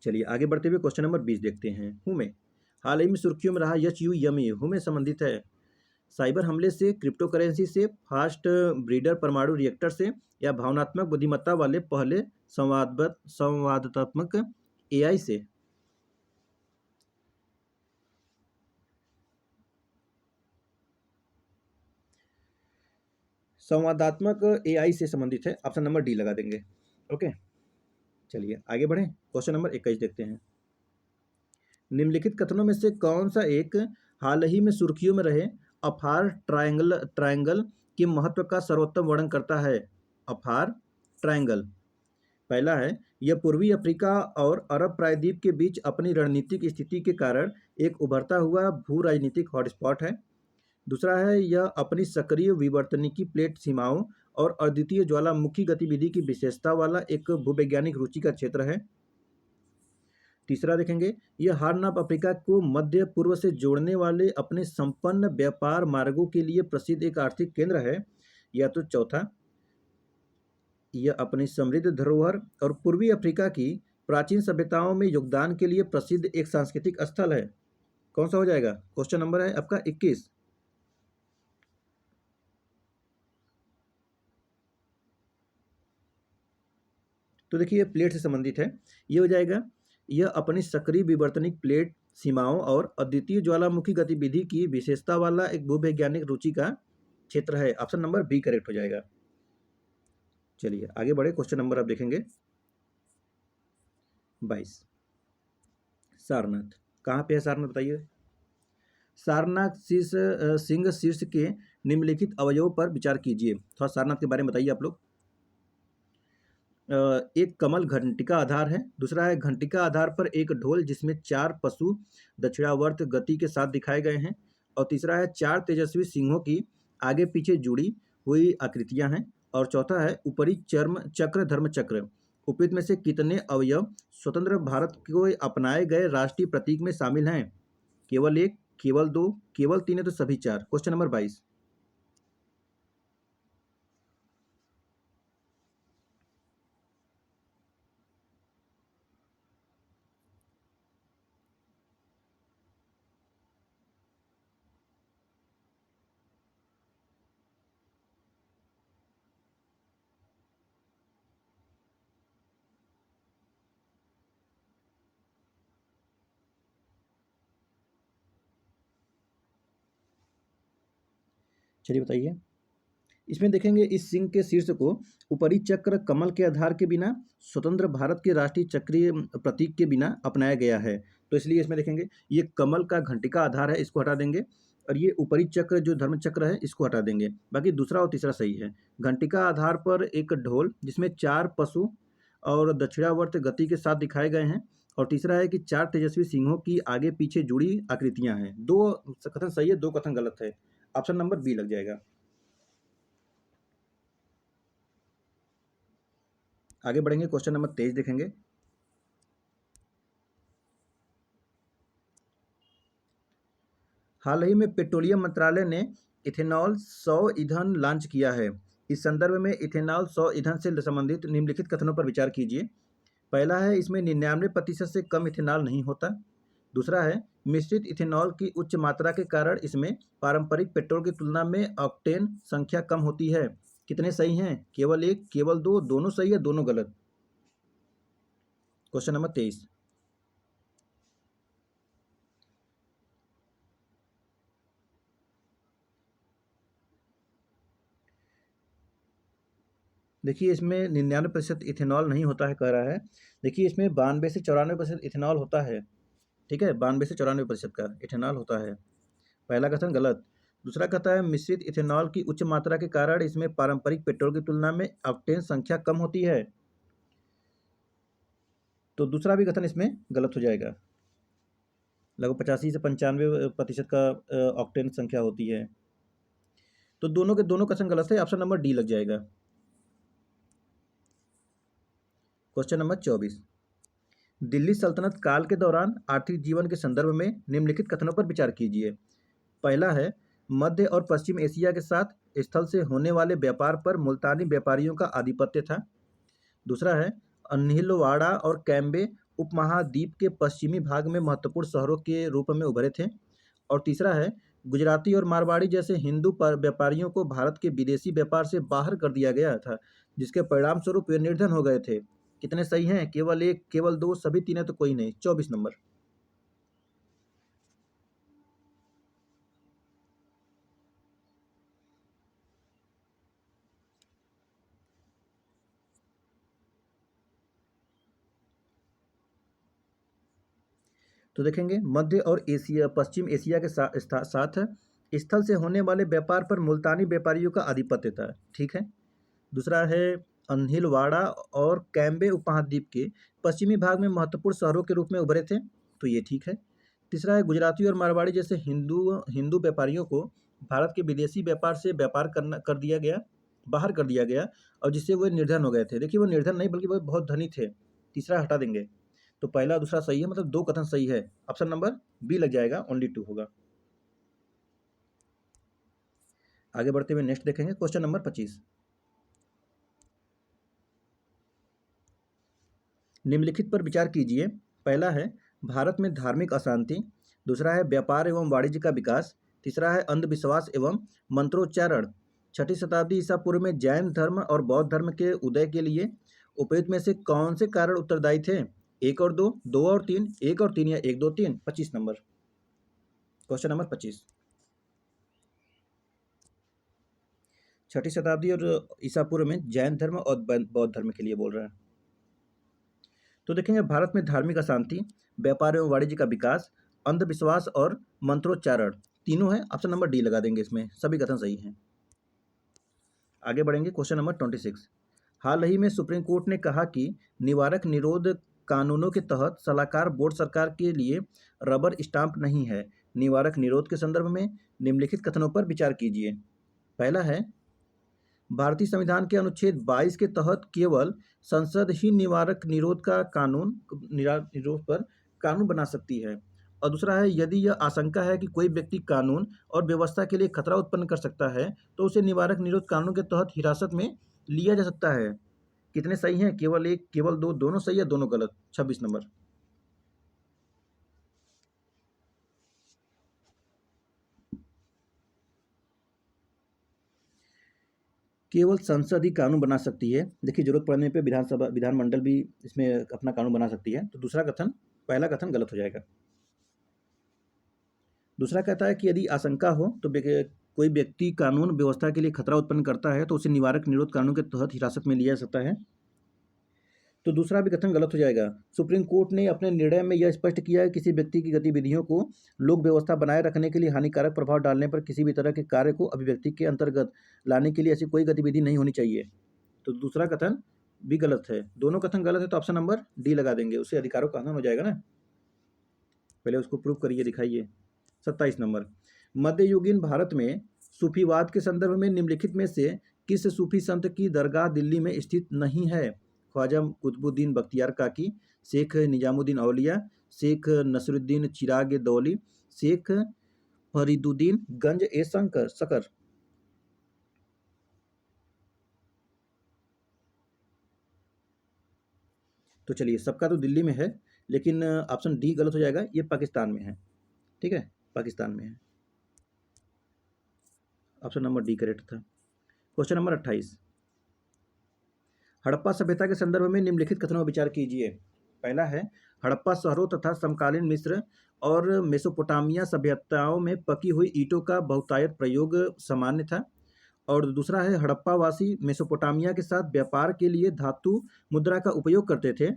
चलिए आगे बढ़ते हुए क्वेश्चन नंबर 20 देखते हैं। हुमे हाल ही में सुर्खियों में रहा HUME हुमे संबंधित है साइबर हमले से, क्रिप्टो करेंसी से, फास्ट ब्रीडर परमाणु रिएक्टर से, या भावनात्मक बुद्धिमत्ता वाले पहले संवादात्मक एआई से। संवादात्मक एआई से संबंधित है, ऑप्शन नंबर डी लगा देंगे। ओके, चलिए आगे बढ़ें। क्वेश्चन नंबर 21 देखते हैं। निम्नलिखित कथनों में से कौन सा एक हाल ही में सुर्खियों में रहे अफार ट्रायंगल के महत्व का सर्वोत्तम वर्णन करता है? अफार ट्रायंगल। पहला है, यह पूर्वी अफ्रीका और अरब प्रायद्वीप के बीच अपनी रणनीतिक स्थिति के कारण एक उभरता हुआ भू राजनीतिक हॉटस्पॉट है। दूसरा है, यह अपनी सक्रिय विवर्तनिकी प्लेट सीमाओं और अद्वितीय ज्वालामुखी गतिविधि की विशेषता वाला एक भूवैज्ञानिक रुचि का क्षेत्र है। तीसरा देखेंगे, यह हॉर्न ऑफ अफ्रीका को मध्य पूर्व से जोड़ने वाले अपने संपन्न व्यापार मार्गों के लिए प्रसिद्ध एक आर्थिक केंद्र है। या तो चौथा, यह अपनी समृद्ध धरोहर और पूर्वी अफ्रीका की प्राचीन सभ्यताओं में योगदान के लिए प्रसिद्ध एक सांस्कृतिक स्थल है। कौन सा हो जाएगा? क्वेश्चन नंबर है आपका 21। तो देखिए ये प्लेट से संबंधित है, ये हो जाएगा, यह अपनी सक्रिय विवर्तनिक प्लेट सीमाओं और अद्वितीय ज्वालामुखी गतिविधि की विशेषता वाला एक भूवैज्ञानिक रुचि का क्षेत्र है। ऑप्शन नंबर बी करेक्ट हो जाएगा। चलिए आगे बढ़े। क्वेश्चन नंबर आप देखेंगे 22। सारनाथ कहाँ पे है? सारनाथ बताइए। सारनाथ सिंह शीर्ष के निम्नलिखित अवयवों पर विचार कीजिए। थोड़ा सारनाथ के बारे में बताइए आप लोग। एक कमल घंटिका आधार है। दूसरा है घंटिका आधार पर एक ढोल जिसमें 4 पशु दक्षिणावर्त गति के साथ दिखाए गए हैं। और तीसरा है 4 तेजस्वी सिंहों की आगे पीछे जुड़ी हुई आकृतियां हैं। और चौथा है ऊपरी चक्र धर्म चक्र। उपयुक्त में से कितने अवयव स्वतंत्र भारत को अपनाए गए राष्ट्रीय प्रतीक में शामिल हैं? केवल एक, केवल दो, केवल तीन, है तो सभी 4। Question number 22। चलिए बताइए। इसमें देखेंगे इस सिंह के शीर्ष को ऊपरी चक्र कमल के आधार के बिना स्वतंत्र भारत के राष्ट्रीय चक्रीय प्रतीक के बिना अपनाया गया है। तो इसलिए इसमें देखेंगे ये कमल का घंटिका आधार है, इसको हटा देंगे। और ये ऊपरी चक्र जो धर्म चक्र है इसको हटा देंगे। बाकी दूसरा और तीसरा सही है। घंटिका आधार पर एक ढोल जिसमें 4 पशु और दक्षिणावर्त गति के साथ दिखाए गए हैं। और तीसरा है कि 4 तेजस्वी सिंहों की आगे पीछे जुड़ी आकृतियां हैं। 2 कथन सही है, 2 कथन गलत है। ऑप्शन नंबर बी लग जाएगा। आगे बढ़ेंगे। क्वेश्चन नंबर 23 देखेंगे। हाल ही में पेट्रोलियम मंत्रालय ने इथेनॉल 100 ईंधन लॉन्च किया है। इस संदर्भ में इथेनॉल 100 ईंधन से संबंधित निम्नलिखित कथनों पर विचार कीजिए। पहला है इसमें 99% से कम इथेनॉल नहीं होता। दूसरा है मिश्रित इथेनॉल की उच्च मात्रा के कारण इसमें पारंपरिक पेट्रोल की तुलना में ऑक्टेन संख्या कम होती है। कितने सही हैं? केवल एक, केवल दो, दोनों सही है, दोनों गलत। Question number 23। देखिए इसमें 99% इथेनॉल नहीं होता है कह रहा है। देखिए इसमें 92 से 94% इथेनॉल होता है। ठीक है, 92 से 94% का इथेनॉल होता है। पहला कथन गलत। दूसरा कहता है मिश्रित इथेनॉल की उच्च मात्रा के कारण इसमें पारंपरिक पेट्रोल की तुलना में ऑक्टेन संख्या कम होती है। तो दूसरा भी कथन इसमें गलत हो जाएगा। लगभग 85 से 95% का ऑक्टेन संख्या होती है। तो दोनों के दोनों कथन गलत है। ऑप्शन नंबर डी लग जाएगा। Question number 24। दिल्ली सल्तनत काल के दौरान आर्थिक जीवन के संदर्भ में निम्नलिखित कथनों पर विचार कीजिए। पहला है मध्य और पश्चिम एशिया के साथ स्थल से होने वाले व्यापार पर मुल्तानी व्यापारियों का आधिपत्य था। दूसरा है अन्हिलवाड़ा और कैम्बे उपमहाद्वीप के पश्चिमी भाग में महत्वपूर्ण शहरों के रूप में उभरे थे। और तीसरा है गुजराती और मारवाड़ी जैसे हिंदू व्यापारियों को भारत के विदेशी व्यापार से बाहर कर दिया गया था, जिसके परिणाम स्वरूप वे निर्धन हो गए थे। कितने सही हैं? केवल एक, केवल दो, सभी तीन है तो कोई नहीं। 24 नंबर। तो देखेंगे मध्य और एशिया पश्चिम एशिया के साथ स्थल से होने वाले व्यापार पर मुल्तानी व्यापारियों का आधिपत्य था। ठीक है। दूसरा है अन्हिलवाड़ा और कैम्बे उपमहाद्वीप के पश्चिमी भाग में महत्वपूर्ण शहरों के रूप में उभरे थे, तो ये ठीक है। तीसरा है गुजराती और मारवाड़ी जैसे हिंदू हिंदू व्यापारियों को भारत के विदेशी व्यापार से व्यापार करना कर दिया गया बाहर कर दिया गया, और जिससे वो निर्धन हो गए थे। देखिए वो निर्धन नहीं बल्कि वो बहुत धनी थे। तीसरा हटा देंगे। तो पहला दूसरा सही है, मतलब दो कथन सही है। ऑप्शन नंबर बी लग जाएगा, ओनली टू होगा। आगे बढ़ते हुए नेक्स्ट देखेंगे क्वेश्चन नंबर 25। निम्नलिखित पर विचार कीजिए। पहला है भारत में धार्मिक अशांति। दूसरा है व्यापार एवं वाणिज्य का विकास। तीसरा है अंधविश्वास एवं मंत्रोच्चारण। छठी शताब्दी ईसा पूर्व में जैन धर्म और बौद्ध धर्म के उदय के लिए उपयुक्त में से कौन से कारण उत्तरदायी थे? एक और दो, दो और तीन, एक और तीन, या एक दो तीन। 25 नंबर। Question number 25। छठी शताब्दी और ईसा पूर्व में जैन धर्म और बौद्ध धर्म के लिए बोल रहा है। तो देखेंगे भारत में धार्मिक अशांति, व्यापार एवं वाणिज्य का विकास, अंधविश्वास और मंत्रोच्चारण, तीनों है। ऑप्शन नंबर डी लगा देंगे, इसमें सभी कथन सही हैं। आगे बढ़ेंगे क्वेश्चन नंबर 26। हाल ही में सुप्रीम कोर्ट ने कहा कि निवारक निरोध कानूनों के तहत सलाहकार बोर्ड सरकार के लिए रबर स्टाम्प नहीं है। निवारक निरोध के संदर्भ में निम्नलिखित कथनों पर विचार कीजिए। पहला है भारतीय संविधान के अनुच्छेद 22 के तहत केवल संसद ही निवारक निरोध का निरोध पर कानून बना सकती है। और दूसरा है यदि यह आशंका है कि कोई व्यक्ति कानून और व्यवस्था के लिए खतरा उत्पन्न कर सकता है तो उसे निवारक निरोध कानून के तहत हिरासत में लिया जा सकता है। कितने सही हैं? केवल एक, केवल दो, दोनों सही है, दोनों गलत। 26 नंबर। केवल संसद ही कानून बना सकती है। देखिए जरूरत पड़ने पे विधानमंडल भी इसमें अपना कानून बना सकती है। तो दूसरा कथन, पहला कथन गलत हो जाएगा। दूसरा कहता है कि यदि आशंका हो तो कोई व्यक्ति कानून व्यवस्था के लिए खतरा उत्पन्न करता है तो उसे निवारक निरोध कानून के तहत हिरासत में लिया जा सकता है। तो दूसरा भी कथन गलत हो जाएगा। सुप्रीम कोर्ट ने अपने निर्णय में यह स्पष्ट किया है किसी व्यक्ति की गतिविधियों को लोक व्यवस्था बनाए रखने के लिए हानिकारक प्रभाव डालने पर किसी भी तरह के कार्य को अभिव्यक्ति के अंतर्गत लाने के लिए ऐसी कोई गतिविधि नहीं होनी चाहिए। तो दूसरा कथन भी गलत है। दोनों कथन गलत है तो ऑप्शन नंबर डी लगा देंगे, उससे अधिकारों का हनन हो जाएगा ना। पहले उसको प्रूव करिए, दिखाइए। 27 नंबर। मध्ययुगीन भारत में सूफीवाद के संदर्भ में निम्नलिखित में से किस सूफी संत की दरगाह दिल्ली में स्थित नहीं है? ख्वाजा कुतुबुद्दीन बख्तियार काकी, शेख निजामुद्दीन औलिया, शेख नसरुद्दीन चिराग दौली, शेख फरीदुद्दीन गंज ए शकर। तो चलिए, सबका तो दिल्ली में है, लेकिन ऑप्शन डी गलत हो जाएगा, ये पाकिस्तान में है। ठीक है, पाकिस्तान में है। ऑप्शन नंबर डी करेक्ट था। क्वेश्चन नंबर 28, हड़प्पा सभ्यता के संदर्भ में निम्नलिखित कथनों पर विचार कीजिए। पहला है, हड़प्पा शहरों तथा समकालीन मिस्र और मेसोपोटामिया सभ्यताओं में पकी हुई ईंटों का बहुतायत प्रयोग सामान्य था। और दूसरा है, हड़प्पावासी मेसोपोटामिया के साथ व्यापार के लिए धातु मुद्रा का उपयोग करते थे।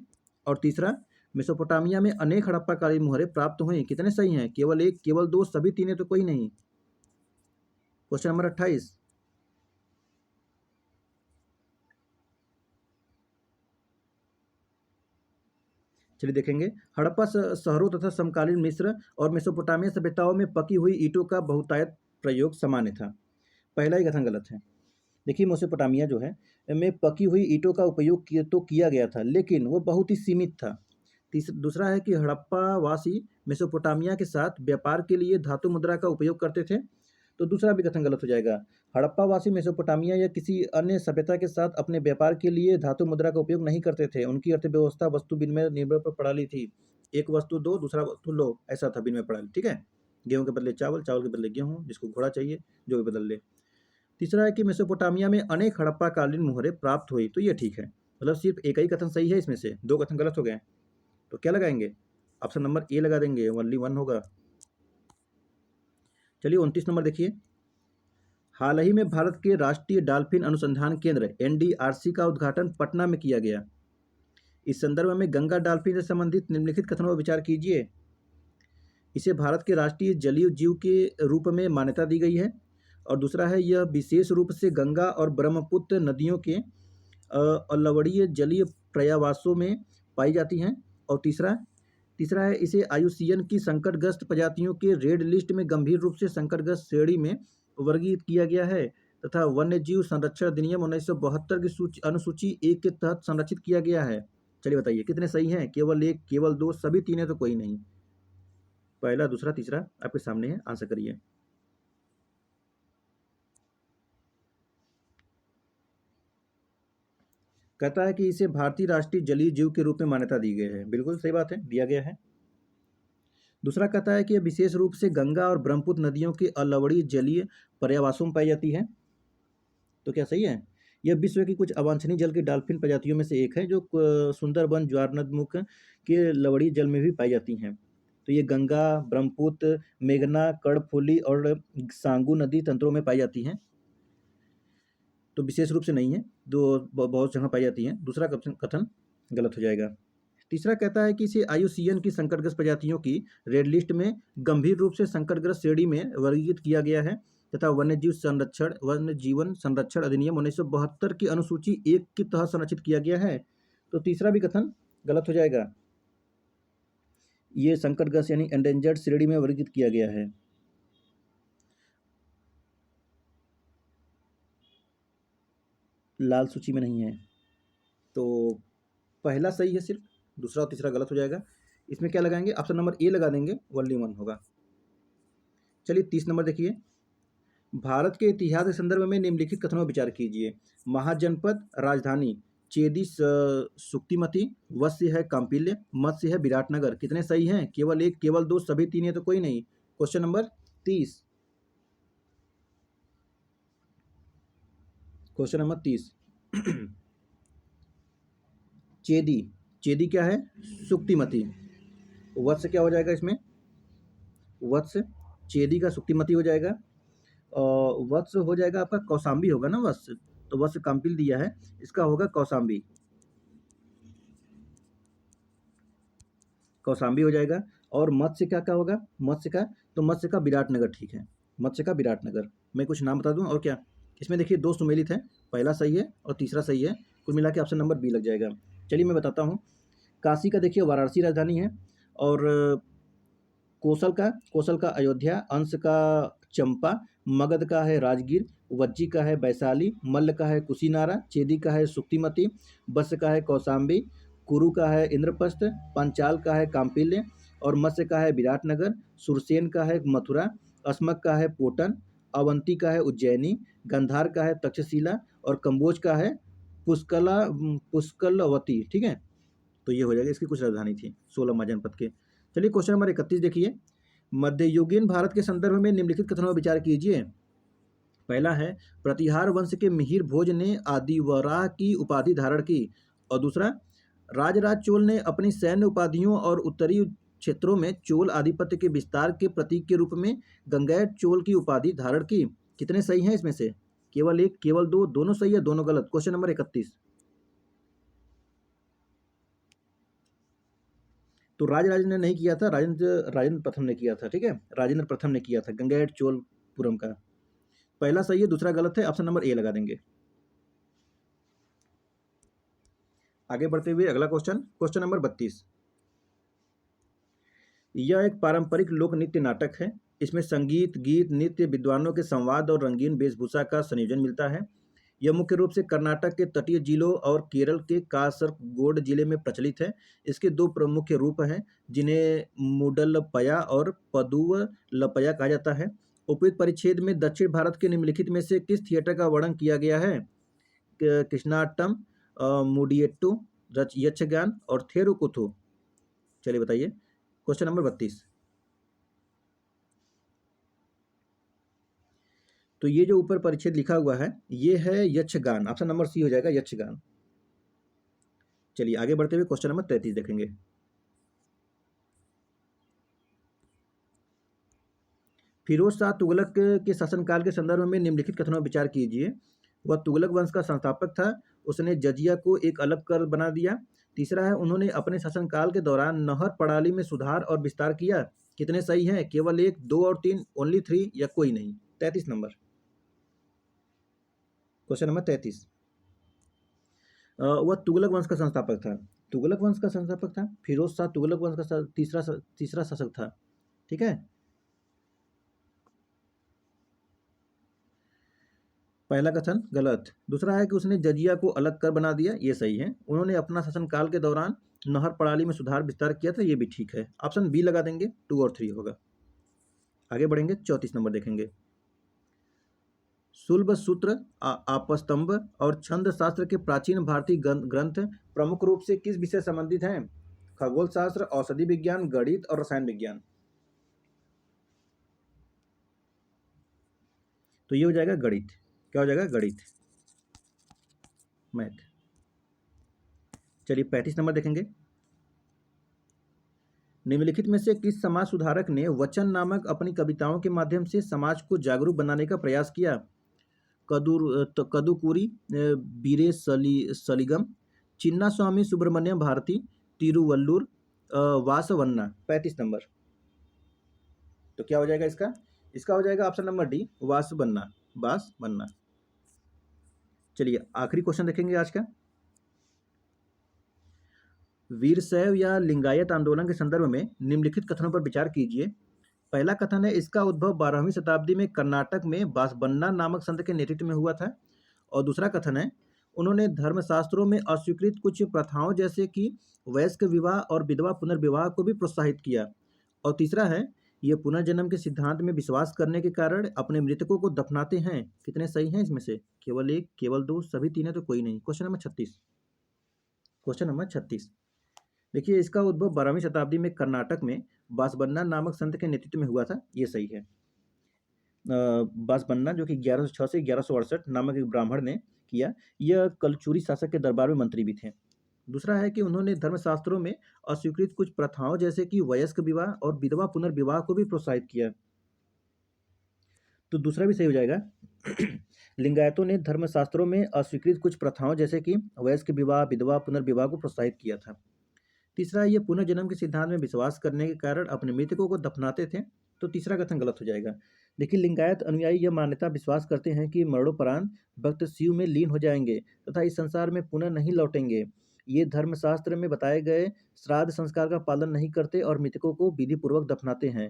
और तीसरा, मेसोपोटामिया में अनेक हड़प्पाकालीन मुहरें प्राप्त हुई। कितने सही हैं? केवल एक, केवल दो, सभी तीन है तो कोई नहीं। क्वेश्चन नंबर 28, चलिए देखेंगे। हड़प्पा शहरों तथा समकालीन मिस्र और मेसोपोटामिया सभ्यताओं में पकी हुई ईंटों का बहुतायत प्रयोग सामान्य था। पहला ही कथन गलत है। देखिए, मेसोपोटामिया जो है में पकी हुई ईंटों का उपयोग किया गया था, लेकिन वो बहुत ही सीमित था। दूसरा है कि हड़प्पावासी मेसोपोटामिया के साथ व्यापार के लिए धातु मुद्रा का उपयोग करते थे, तो दूसरा भी कथन गलत हो जाएगा। हड़प्पावासी मेसोपोटामिया या किसी अन्य सभ्यता के साथ अपने व्यापार के लिए धातु मुद्रा का उपयोग नहीं करते थे। उनकी अर्थव्यवस्था वस्तु विनिमय निर्भर पर प्रणाली थी। एक वस्तु दो, दूसरा वस्तु लो, ऐसा था विनिमय प्रणाली। ठीक है, गेहूं के बदले चावल, चावल के बदले गेहूं, जिसको घोड़ा चाहिए जो भी बदल ले। तीसरा है कि मेसोपोटामिया में अनेक हड़प्पाकालीन मुहरें प्राप्त हुई, तो ये ठीक है। मतलब सिर्फ एक ही कथन सही है, इसमें से दो कथन गलत हो गए। तो क्या लगाएंगे? ऑप्शन नंबर ए लगा देंगे, ओनली वन होगा। चलिए 29 नंबर देखिए। हाल ही में भारत के राष्ट्रीय डॉल्फिन अनुसंधान केंद्र एनडीआरसी का उद्घाटन पटना में किया गया। इस संदर्भ में गंगा डॉल्फिन से संबंधित निम्नलिखित कथनों पर विचार कीजिए। इसे भारत के राष्ट्रीय जलीय जीव के रूप में मान्यता दी गई है। और दूसरा है, यह विशेष रूप से गंगा और ब्रह्मपुत्र नदियों के अवलवड़ीय जलीय पर्यावासों में पाई जाती हैं। और तीसरा है, इसे IUCN की संकटग्रस्त प्रजातियों के रेड लिस्ट में गंभीर रूप से संकटग्रस्त श्रेणी में वर्गीकृत किया गया है तथा वन्य जीव संरक्षण अधिनियम 1972 की अनुसूची 1 के तहत संरक्षित किया गया है। चलिए बताइए कितने सही हैं? केवल एक, केवल दो, सभी तीन है तो कोई नहीं। पहला, दूसरा, तीसरा आपके सामने है, आंसर करिए। कहता है कि इसे भारतीय राष्ट्रीय जलीय जीव के रूप में मान्यता दी गई है। बिल्कुल सही बात है, दिया गया है। दूसरा कहता है कि यह विशेष रूप से गंगा और ब्रह्मपुत्र नदियों के अवलवड़ीय जलीय पर्यावासों में पाई जाती है। तो क्या सही है? यह विश्व की कुछ अवांछनीय जल की डॉल्फिन प्रजातियों में से एक है, जो सुंदरबन ज्वारनदमुख के लवणीय जल में भी पाई जाती हैं। तो ये गंगा, ब्रह्मपुत्र, मेघना, कर्णफुली और सांगू नदी तंत्रों में पाई जाती हैं। तो विशेष रूप से नहीं है, दो बहुत जगह पाई जाती हैं। दूसरा कथन गलत हो जाएगा। तीसरा कहता है कि इसे IUCN की संकटग्रस्त प्रजातियों की रेड लिस्ट में गंभीर रूप से संकटग्रस्त श्रेणी में वर्गीकृत किया गया है तथा वन्य जीवन संरक्षण अधिनियम 1972 की अनुसूची 1 के तहत संरक्षित किया गया है। तो तीसरा भी कथन गलत हो जाएगा। ये संकटग्रस्त यानी एंडेंजर्ड श्रेणी में वर्गीकृत किया गया है। लाल सूची में नहीं है। तो पहला सही है सिर्फ, दूसरा और तीसरा गलत हो जाएगा। इसमें क्या लगाएंगे? ऑप्शन नंबर ए लगा देंगे, ओनली वन होगा। चलिए 30 नंबर देखिए। भारत के इतिहास के संदर्भ में निम्नलिखित कथनों पर विचार कीजिए। महाजनपद, राजधानी चेदी सुक्तिमती, वत्स्य है कांपिल्य, मत्स्य है विराटनगर। कितने सही हैं? केवल एक, केवल दो, सभी तीन है तो कोई नहीं। Question number 30। Question number 30। चेदी क्या है? सुक्तिमती। वत्स्य क्या हो जाएगा इसमें? वत्स्य, चेदी का सुक्तिमती हो जाएगा। वत्स्य हो जाएगा आपका कौशाम्बी होगा ना वत्स्य, तो वत्स्य कांपिल दिया है, इसका होगा कौशाम्बी। कौशाम्बी हो जाएगा। और मत्स्य क्या होगा? मत्स्य का विराटनगर। ठीक है, मत्स्य का विराटनगर। मैं कुछ नाम बता दूं और क्या? इसमें देखिए दो सुमेलित है, पहला सही है और तीसरा सही है। कुल मिला के ऑप्शन नंबर बी लग जाएगा। चलिए मैं बताता हूँ। काशी का देखिए वाराणसी राजधानी है, और कौशल का अयोध्या, अंश का चंपा, मगध का है राजगीर, वज्जी का है वैशाली, मल्ल का है कुशीनारा, चेदी का है सुक्तिमती, बस का है कौशाम्बी, कुरु का है इंद्रप्रस्थ, पंचाल का है कांपिल्य और मत्स्य का है विराटनगर, सुरसेन का है मथुरा, अस्मक का है पोटन, अवंती का है उज्जैनी, गंधार का है तक्षशिला और कंबोज का है पुष्कलवती। ठीक है, तो ये हो जाएगा, इसकी कुछ राजधानी थी 16वां जनपद के। चलिए क्वेश्चन नंबर 31 देखिए, मध्ययुगीन भारत के संदर्भ में निम्नलिखित कथनों पर विचार कीजिए। पहला है, प्रतिहार वंश के मिहिर भोज ने आदिवराह की उपाधि धारण की। और दूसरा, राजराज चोल ने अपनी सैन्य उपाधियों और उत्तरी क्षेत्रों में चोल आधिपत्य के विस्तार के प्रतीक के रूप में गंगैट चोल की उपाधि धारण की। कितने सही हैं इसमें से? केवल एक, केवल दो, दोनों सही है, दोनों गलत। Question number 31। तो राजराज ने नहीं किया था, राजेंद्र प्रथम ने किया था। ठीक है, राजेंद्र प्रथम ने किया था गंगैट चोलपुरम का। पहला सही है, दूसरा गलत है। ऑप्शन नंबर ए लगा देंगे। आगे बढ़ते हुए अगला क्वेश्चन, क्वेश्चन नंबर 32। यह एक पारंपरिक लोक नृत्य नाटक है। इसमें संगीत, गीत, नृत्य, विद्वानों के संवाद और रंगीन वेशभूषा का संयोजन मिलता है। यह मुख्य रूप से कर्नाटक के तटीय जिलों और केरल के कासरगोड जिले में प्रचलित है। इसके दो प्रमुख रूप हैं, जिन्हें मूडलपया और पदुवलपया कहा जाता है। उपयुक्त परिच्छेद में दक्षिण भारत के निम्नलिखित में से किस थिएटर का वर्णन किया गया है? कृष्णाट्टम, मुडियट्टू, यक्षगान और थेरुकुथु। चलिए बताइए। Question number 32। तो ये जो ऊपर परिच्छेद लिखा हुआ है, ये है यक्षगान। ऑप्शन नंबर सी हो जाएगा, यक्षगान। चलिए आगे बढ़ते हुए क्वेश्चन नंबर 33 देखेंगे। फिरोज शाह तुगलक के शासनकाल के संदर्भ में निम्नलिखित कथनों पर विचार कीजिए। वह तुगलक वंश का संस्थापक था। उसने जजिया को एक अलग कर बना दिया। तीसरा है, उन्होंने अपने शासनकाल के दौरान नहर प्रणाली में सुधार और विस्तार किया। कितने सही हैं? केवल एक, दो और तीन, ओनली 3 या कोई नहीं। 33 नंबर, क्वेश्चन नंबर 33। वह तुगलक वंश का संस्थापक था। तुगलक वंश का संस्थापक था फिरोज शाह, तुगलक वंश का तीसरा शासक था। ठीक है, पहला कथन गलत। दूसरा है कि उसने जजिया को अलग कर बना दिया, ये सही है। उन्होंने अपना शासनकाल के दौरान नहर प्रणाली में सुधार विस्तार किया था, ये भी ठीक है। ऑप्शन बी लगा देंगे, 2 और 3 होगा। आगे बढ़ेंगे, 34 नंबर देखेंगे। शुल्ब सूत्र, आपस्तंभ और छंद शास्त्र के प्राचीन भारतीय ग्रंथ प्रमुख रूप से किस विषय संबंधित हैं? खगोल शास्त्र, औषधि विज्ञान, गणित और रसायन विज्ञान। तो ये हो जाएगा गणित। क्या हो जाएगा? गणित, मैथ। चलिए 35 नंबर देखेंगे। निम्नलिखित में से किस समाज सुधारक ने वचन नामक अपनी कविताओं के माध्यम से समाज को जागरूक बनाने का प्रयास किया? कदुकुरी बीरे सलिगम, चिन्ना स्वामी सुब्रमण्यम भारती, तिरुवल्लुर वासवन्ना। 35 नंबर। तो क्या हो जाएगा इसका? इसका हो जाएगा ऑप्शन नंबर डी, वासवन्ना, वासवन्ना। चलिए आखिरी क्वेश्चन देखेंगे आज का। वीरशैव या लिंगायत आंदोलन के संदर्भ में निम्नलिखित कथनों पर विचार कीजिए। पहला कथन है, इसका उद्भव 12वीं शताब्दी में कर्नाटक में बासबन्ना नामक संत के नेतृत्व में हुआ था। और दूसरा कथन है, उन्होंने धर्मशास्त्रों में अस्वीकृत कुछ प्रथाओं जैसे कि वयस्क विवाह और विधवा पुनर्विवाह को भी प्रोत्साहित किया। और तीसरा है, ये पुनर्जन्म के सिद्धांत में विश्वास करने के कारण अपने मृतकों को दफनाते हैं। कितने सही हैं इसमें से? केवल एक, केवल दो, सभी तीन है तो कोई नहीं। Question number 36। क्वेश्चन नंबर 36 देखिए, इसका उद्भव 12वीं शताब्दी में कर्नाटक में बासबन्ना नामक संत के नेतृत्व में हुआ था, ये सही है। बासबन्ना जो कि 1106 से 1168 नामक एक ब्राह्मण ने किया। यह कलचुरी शासक के दरबार में मंत्री भी थे। दूसरा है कि उन्होंने धर्मशास्त्रों में अस्वीकृत कुछ प्रथाओं जैसे कि वयस्क विवाह और विधवा पुनर्विवाह को भी प्रोत्साहित किया। तो दूसरा भी सही हो जाएगा। लिंगायतों ने धर्मशास्त्रों में अस्वीकृत कुछ प्रथाओं जैसे कि वयस्क विवाह, विधवा पुनर्विवाह को प्रोत्साहित किया था। तीसरा, ये पुनर्जन्म के सिद्धांत में विश्वास करने के कारण अपने मृतकों को दफनाते थे। तो तीसरा कथन गलत हो जाएगा। देखिए, लिंगायत अनुयायी यह मान्यता विश्वास करते हैं कि मरणोपरांत भक्त शिव में लीन हो जाएंगे तथा इस संसार में पुनः नहीं लौटेंगे। ये धर्मशास्त्र में बताए गए श्राद्ध संस्कार का पालन नहीं करते और मृतकों को विधि पूर्वक दफनाते हैं।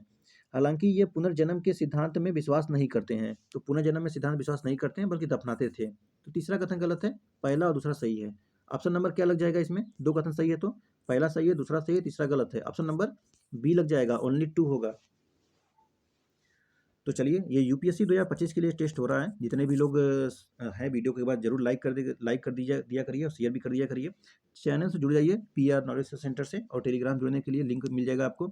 हालांकि ये पुनर्जन्म के सिद्धांत में विश्वास नहीं करते हैं। तो पुनर्जन्म में सिद्धांत विश्वास नहीं करते हैं बल्कि दफनाते थे। तो तीसरा कथन गलत है, पहला और दूसरा सही है। ऑप्शन नंबर क्या लग जाएगा इसमें? दो कथन सही है तो पहला सही है, दूसरा सही है, तीसरा गलत है। ऑप्शन नंबर बी लग जाएगा, ओनली 2 होगा। तो चलिए, ये यूपीएससी 2025 के लिए टेस्ट हो रहा है। जितने भी लोग हैं, वीडियो के बाद जरूर लाइक कर दीजिए, दिया करिए और शेयर भी कर दिया करिए। चैनल से जुड़ जाइए पीआर नॉलेज सेंटर से, और टेलीग्राम जुड़ने के लिए लिंक मिल जाएगा आपको।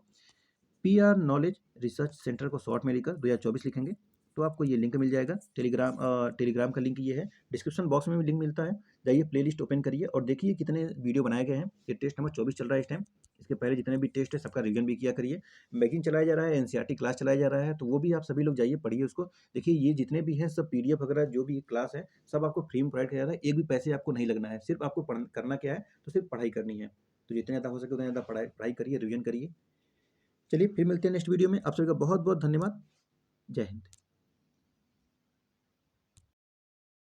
पीआर नॉलेज रिसर्च सेंटर को शॉर्ट में लिखकर 2024 लिखेंगे तो आपको ये लिंक मिल जाएगा। टेलीग्राम का लिंक ये है, डिस्क्रिप्शन बॉक्स में भी लिंक मिलता है। जाइए प्लेलिस्ट ओपन करिए और देखिए कितने वीडियो बनाए गए हैं। ये टेस्ट नंबर 24 चल रहा है इस टाइम। इसके पहले जितने भी टेस्ट है सबका रिवीजन भी किया करिए। मैगजीन चलाया जा रहा है, एनसीईआरटी क्लास चलाया जा रहा है, तो वो भी आप सभी लोग जाइए पढ़िए उसको। देखिए ये जितने भी हैं सब पीडीएफ वगैरह जो भी क्लास है सब आपको फ्री में प्रोवाइड किया जा रहा है। एक भी पैसे आपको नहीं लगना है, सिर्फ आपको करना क्या है, तो सिर्फ पढ़ाई करनी है। तो जितने ज़्यादा हो सके उतने ज़्यादा पढ़ाई पढ़ाई करिए, रिवीजन करिए। चलिए फिर मिलते हैं नेक्स्ट वीडियो में। आप सभी का बहुत बहुत धन्यवाद। जय हिंद।